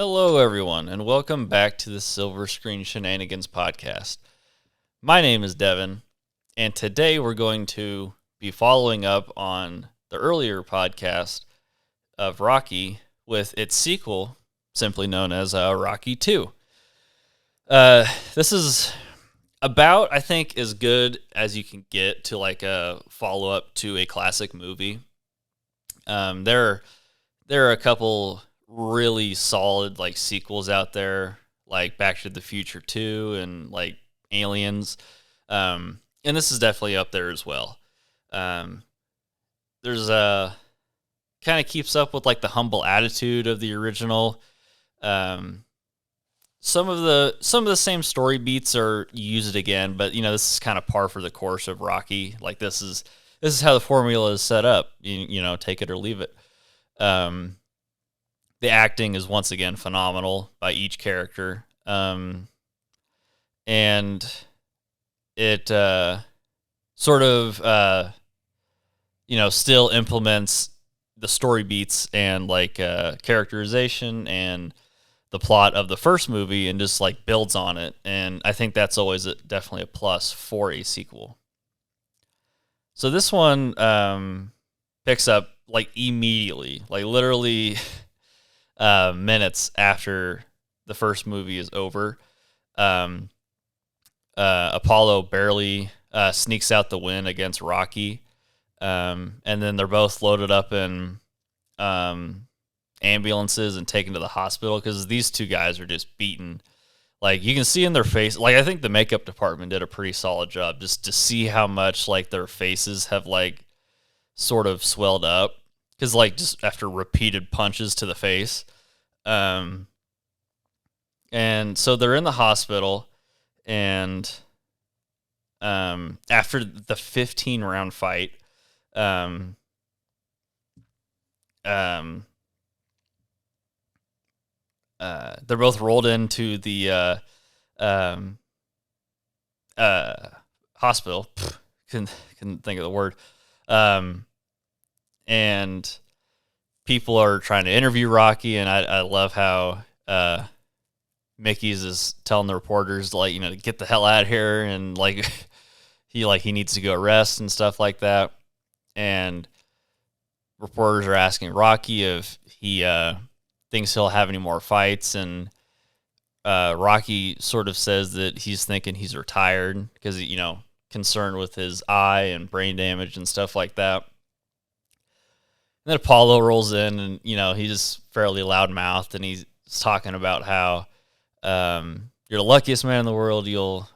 Hello, everyone, and welcome back to the Silver Screen Shenanigans podcast. My name is Devin, and today we're going to be following up on the earlier podcast of Rocky with its sequel, simply known as Rocky 2. This is about, I think, as good as you can get to like a follow-up to a classic movie. There are a couple really solid like sequels out there, like Back to the Future 2 and like Aliens. And this is definitely up there as well. There's a kind of keeps up with like the humble attitude of the original. Some of the same story beats are used again, but this is kind of par for the course of Rocky. Like this is how the formula is set up. Take it or leave it. The acting is once again phenomenal by each character. And it sort of still implements the story beats and like characterization and the plot of the first movie and just like builds on it. And I think that's always definitely a plus for a sequel. So this one picks up like immediately, like literally minutes after the first movie is over. Apollo barely sneaks out the win against Rocky. And then they're both loaded up in ambulances and taken to the hospital because these two guys are just beaten. Like you can see in their face, like I think the makeup department did a pretty solid job just to see how much like their faces have like sort of swelled up because like just after repeated punches to the face. And so they're in the hospital and after the 15 round fight, they're both rolled into the hospital. Couldn't think of the word. And people are trying to interview Rocky, and I love how Mickey's is telling the reporters like to get the hell out of here, and like he needs to go rest and stuff like that. And reporters are asking Rocky if he thinks he'll have any more fights, and Rocky sort of says that he's thinking he's retired because concerned with his eye and brain damage and stuff like that. And then Apollo rolls in, and he's fairly loudmouthed, and he's talking about how you're the luckiest man in the world. You'll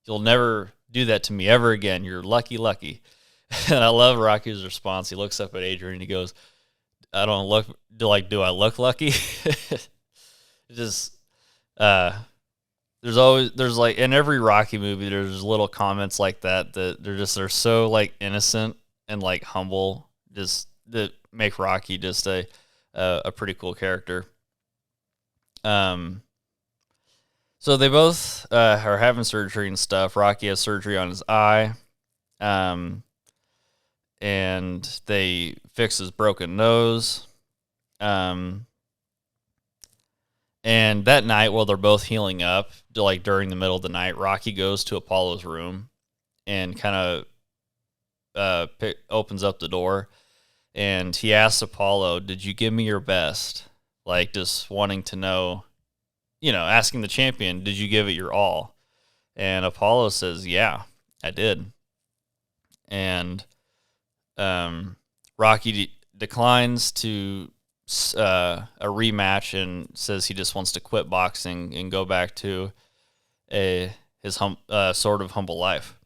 never do that to me ever again. You're lucky. And I love Rocky's response. He looks up at Adrian and he goes, "I don't look. Do I look lucky?" Just there's like in every Rocky movie there's little comments like that they're so like innocent and like humble, just that make Rocky just a pretty cool character. So they both are having surgery and stuff. Rocky has surgery on his eye. And they fix his broken nose. And that night, while they're both healing up, like during the middle of the night, Rocky goes to Apollo's room and kind of opens up the door. And he asks Apollo, "Did you give me your best?" Like just wanting to know, asking the champion, "Did you give it your all?" And Apollo says, "Yeah, I did." And Rocky declines to a rematch and says he just wants to quit boxing and go back to his sort of humble life.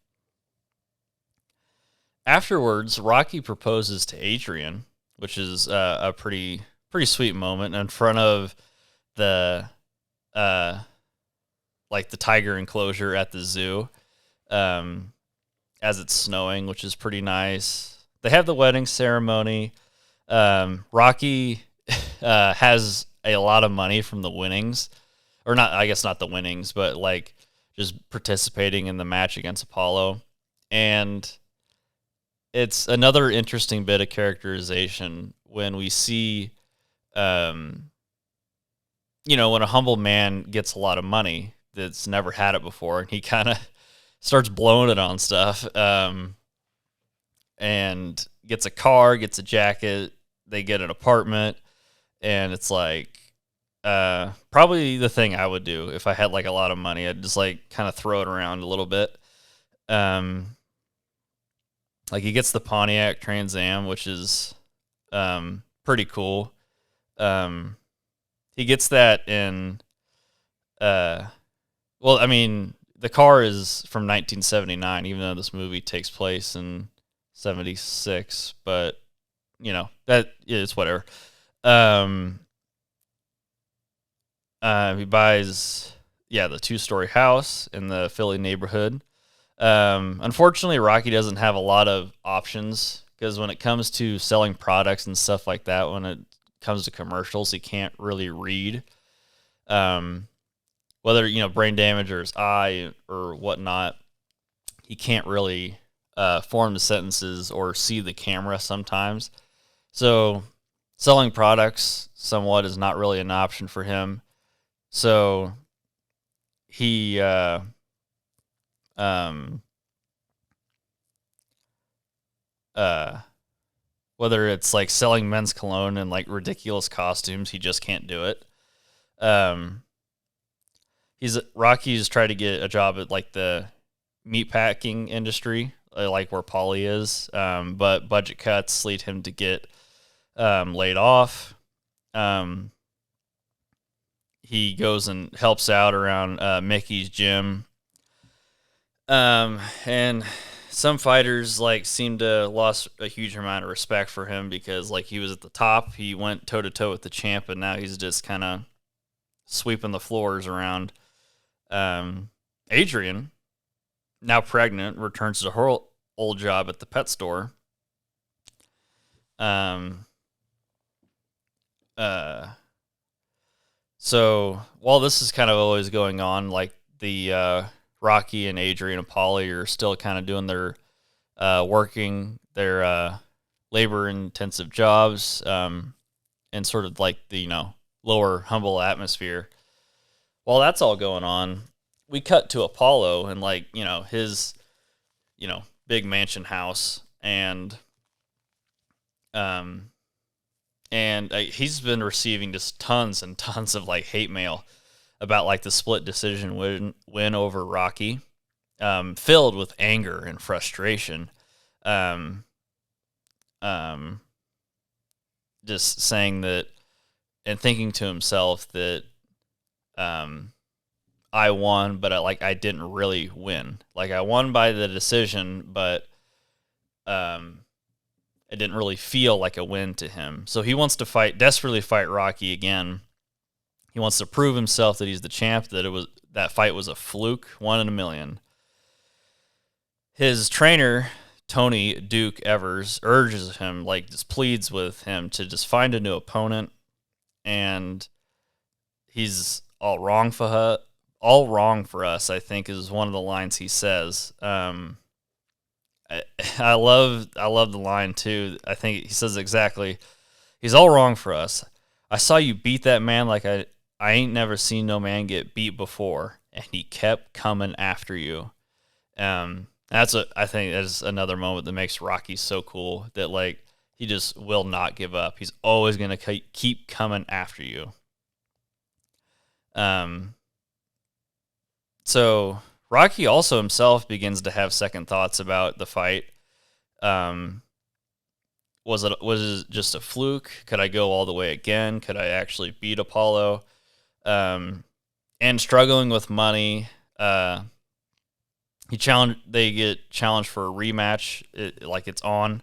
Afterwards, Rocky proposes to Adrian, which is a pretty sweet moment in front of the like the tiger enclosure at the zoo, as it's snowing, which is pretty nice. They have the wedding ceremony. Rocky has a lot of money from the winnings, or not. I guess not the winnings, but like just participating in the match against Apollo, and it's another interesting bit of characterization when we see when a humble man gets a lot of money that's never had it before, and he kind of starts blowing it on stuff, and gets a car, gets a jacket, they get an apartment, and it's like, probably the thing I would do if I had like a lot of money. I'd just like kind of throw it around a little bit. Like he gets the Pontiac Trans Am, which is pretty cool. He gets that in well, I mean, the car is from 1979, even though this movie takes place in 76, but that is whatever. He buys the 2-story house in the Philly neighborhood. Unfortunately, Rocky doesn't have a lot of options because when it comes to selling products and stuff like that, when it comes to commercials, he can't really read. Whether brain damage or his eye or whatnot, he can't really form the sentences or see the camera sometimes. So selling products somewhat is not really an option for him. So he whether it's like selling men's cologne in like ridiculous costumes, he just can't do it. Rocky's tried to get a job at like the meatpacking industry, like where Paulie is, but budget cuts lead him to get laid off. He goes and helps out around Mickey's gym, and some fighters like seem to lost a huge amount of respect for him because like he was at the top, he went toe to toe with the champ, and now he's just kind of sweeping the floors around. Adrian, now pregnant, returns to her old job at the pet store. So while this is kind of always going on, like the Rocky and Adrian and Paulie are still kind of doing their working their labor-intensive jobs in sort of like the lower, humble atmosphere. While that's all going on, we cut to Apollo and like his big mansion house, and he's been receiving just tons and tons of like hate mail about like the split decision win over Rocky, filled with anger and frustration. Just saying that and thinking to himself that I won, but I didn't really win. Like I won by the decision, but it didn't really feel like a win to him. So he wants to desperately fight Rocky again. He wants to prove himself that he's the champ, that that fight was a fluke, 1 in a million. His trainer, Tony Duke Evers, urges him, like just pleads with him to just find a new opponent, and he's all wrong for us, I think, is one of the lines he says. I love the line too. I think he says exactly, he's all wrong for us. I saw you beat that man like I ain't never seen no man get beat before, and he kept coming after you. I think that's another moment that makes Rocky so cool, that like he just will not give up. He's always gonna keep coming after you. So Rocky also himself begins to have second thoughts about the fight. Was it just a fluke? Could I go all the way again? Could I actually beat Apollo? And struggling with money, they get challenged for a rematch. It's on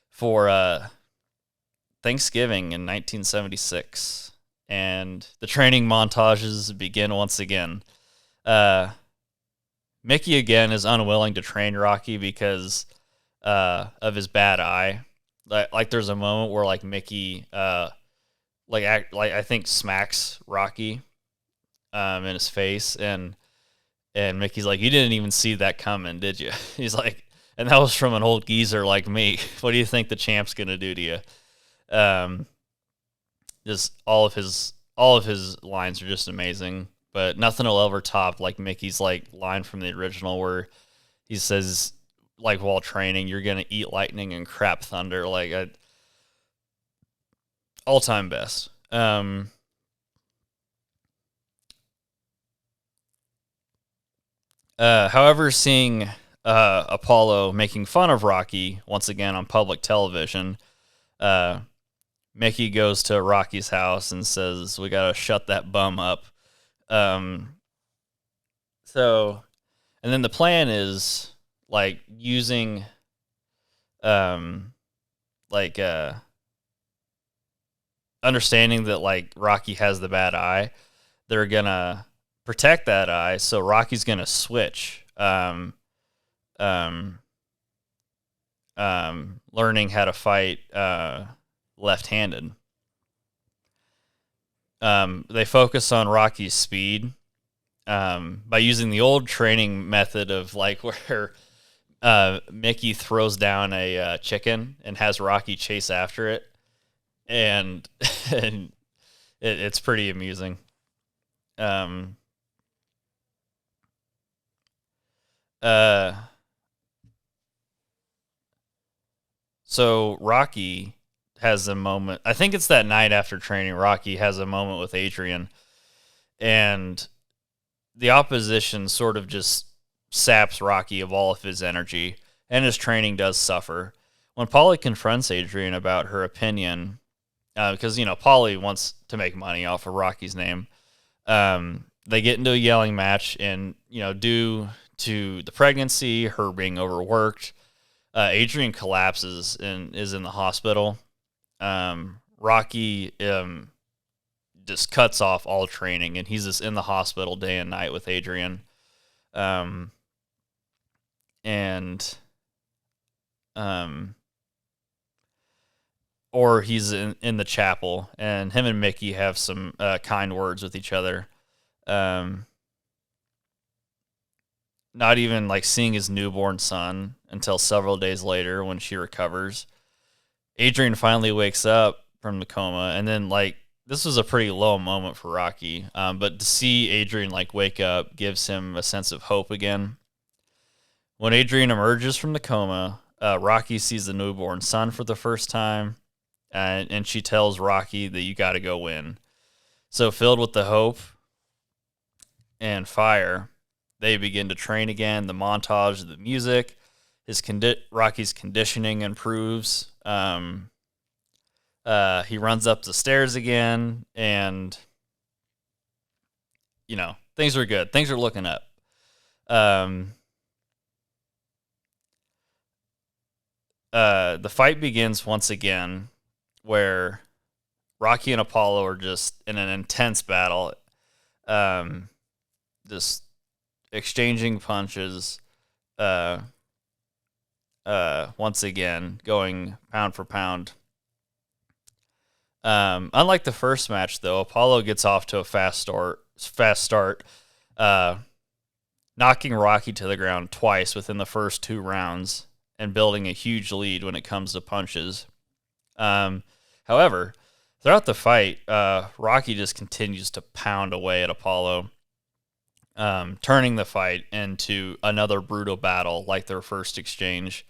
for Thanksgiving in 1976, and the training montages begin once again. Mickey again is unwilling to train Rocky because of his bad eye. Like there's a moment where like Mickey I think smacks Rocky in his face, and Mickey's like, "You didn't even see that coming, did you?" He's like, and that was from an old geezer like me. What do you think the champ's gonna do to you? Just all of his lines are just amazing. But nothing will ever top like Mickey's like line from the original where he says like while training, "You're gonna eat lightning and crap thunder." Like all time best. However, seeing Apollo making fun of Rocky once again on public television, uh, Mickey goes to Rocky's house and says, "We gotta shut that bum up." Um, so, and then the plan is like using, um, like understanding that like Rocky has the bad eye. They're gonna protect that eye, so Rocky's gonna switch. Um, Learning how to fight left-handed. They focus on Rocky's speed by using the old training method of like where Mickey throws down a chicken and has Rocky chase after it, and and it's pretty amusing. Um, uh, so Rocky has a moment. I think it's that night after training. Rocky has a moment with Adrian, and the opposition sort of just saps Rocky of all of his energy, and his training does suffer. When Polly confronts Adrian about her opinion, because Polly wants to make money off of Rocky's name, they get into a yelling match, and due to the pregnancy, her being overworked, Adrian collapses and is in the hospital. Rocky just cuts off all training, and he's just in the hospital day and night with Adrian. Um, and or he's in the chapel, and him and Mickey have some kind words with each other. Um, Not even like seeing his newborn son until several days later when she recovers. Adrian finally wakes up from the coma, and then like this was a pretty low moment for Rocky, but to see Adrian like wake up gives him a sense of hope again. When Adrian emerges from the coma, Rocky sees the newborn son for the first time, and she tells Rocky that you got to go win. So filled with the hope and fire, they begin to train again. The montage, the music, Rocky's conditioning improves. He runs up the stairs again, and things are good. Things are looking up. The fight begins once again, where Rocky and Apollo are just in an intense battle, just exchanging punches. Once again, going pound for pound. Unlike the first match, though, Apollo gets off to a fast start, knocking Rocky to the ground twice within the first 2 rounds and building a huge lead when it comes to punches. However, throughout the fight, Rocky just continues to pound away at Apollo, turning the fight into another brutal battle like their first exchange.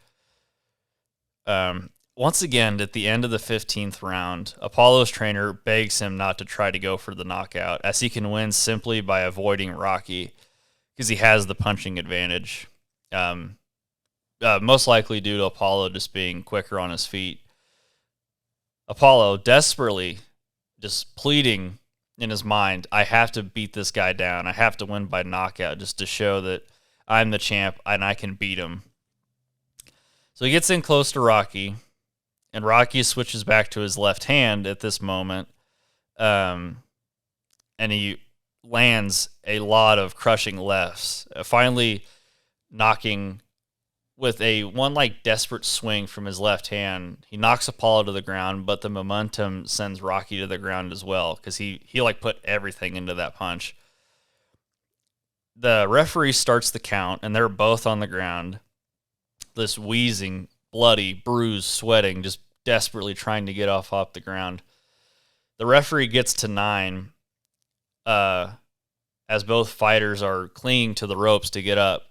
Once again, at the end of the 15th round, Apollo's trainer begs him not to try to go for the knockout, as he can win simply by avoiding Rocky, because he has the punching advantage. Most likely due to Apollo just being quicker on his feet. Apollo desperately just pleading in his mind, I have to beat this guy down. I have to win by knockout just to show that I'm the champ and I can beat him. So he gets in close to Rocky, and Rocky switches back to his left hand at this moment, and he lands a lot of crushing lefts, finally knocking with a one like desperate swing from his left hand. He knocks Apollo to the ground, but the momentum sends Rocky to the ground as well, because he like put everything into that punch. The referee starts the count, and they're both on the ground. This wheezing, bloody, bruised, sweating, just desperately trying to get off the ground. The referee gets to 9, as both fighters are clinging to the ropes to get up.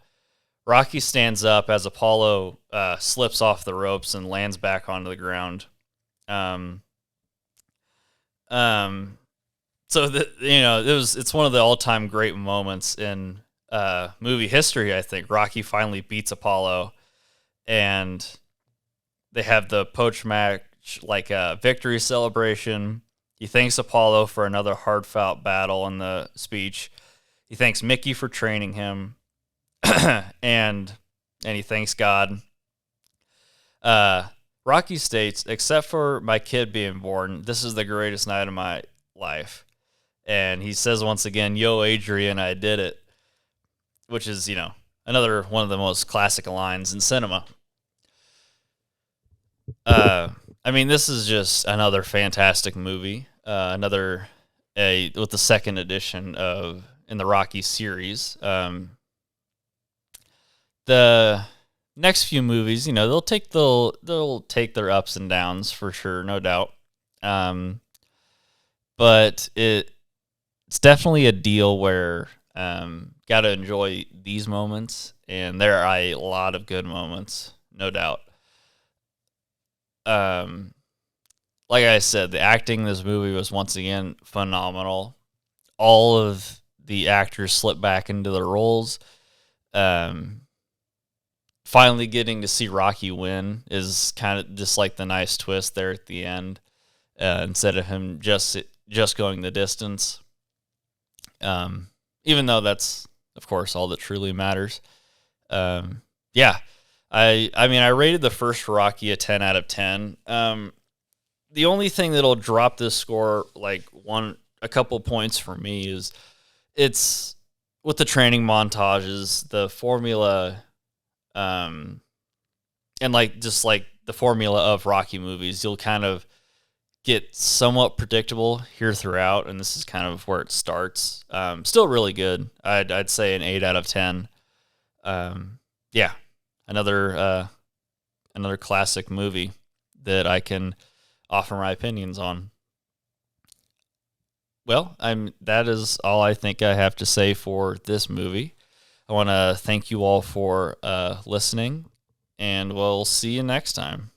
Rocky stands up as Apollo slips off the ropes and lands back onto the ground. Um, um, so it's one of the all-time great moments in movie history. I think Rocky finally beats Apollo, and they have the post-match victory celebration. He thanks Apollo for another hard-fought battle in the speech. He thanks Mickey for training him, and he thanks God. Rocky states, "Except for my kid being born, this is the greatest night of my life." And he says once again, "Yo, Adrian, I did it," which is, another one of the most classic lines in cinema. This is just another fantastic movie. With the second edition in the Rocky series. The next few movies, they'll take their ups and downs for sure, no doubt. But it's definitely a deal where got to enjoy these moments, and there are a lot of good moments, no doubt. Like I said, the acting in this movie was once again phenomenal. All of the actors slipped back into their roles. Finally getting to see Rocky win is kind of just like the nice twist there at the end, instead of him just going the distance. Even though that's, of course, all that truly matters. Yeah. I rated the first Rocky a 10 out of 10. The only thing that'll drop this score a couple points for me is it's with the training montages, the formula, and the formula of Rocky movies, you'll kind of get somewhat predictable here throughout, and this is kind of where it starts. Still really good. I'd say an 8 out of 10. Yeah, another classic movie that I can offer my opinions on. Well, that is all I think I have to say for this movie. I want to thank you all for listening, and we'll see you next time.